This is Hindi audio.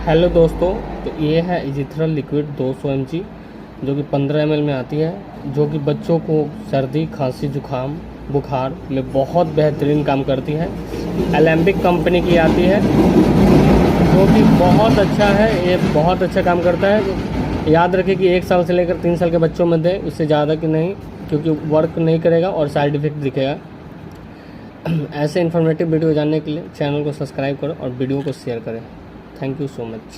हेलो दोस्तों, तो ये है इजिथ्रल लिक्विड 200 mg जो कि 15 ml में आती है, जो कि बच्चों को सर्दी, खांसी, जुखाम, बुखार में बहुत बेहतरीन काम करती है। एलेम्बिक कंपनी की आती है, जो कि बहुत अच्छा है। ये बहुत अच्छा काम करता है। याद रखें कि 1 साल से लेकर 3 साल के बच्चों में दें, उससे ज़्यादा कि नहीं, क्योंकि वर्क नहीं करेगा और साइड इफ़ेक्ट दिखेगा। ऐसे इन्फॉर्मेटिव वीडियो जानने के लिए चैनल को सब्सक्राइब करो और वीडियो को शेयर करें। Thank you so much.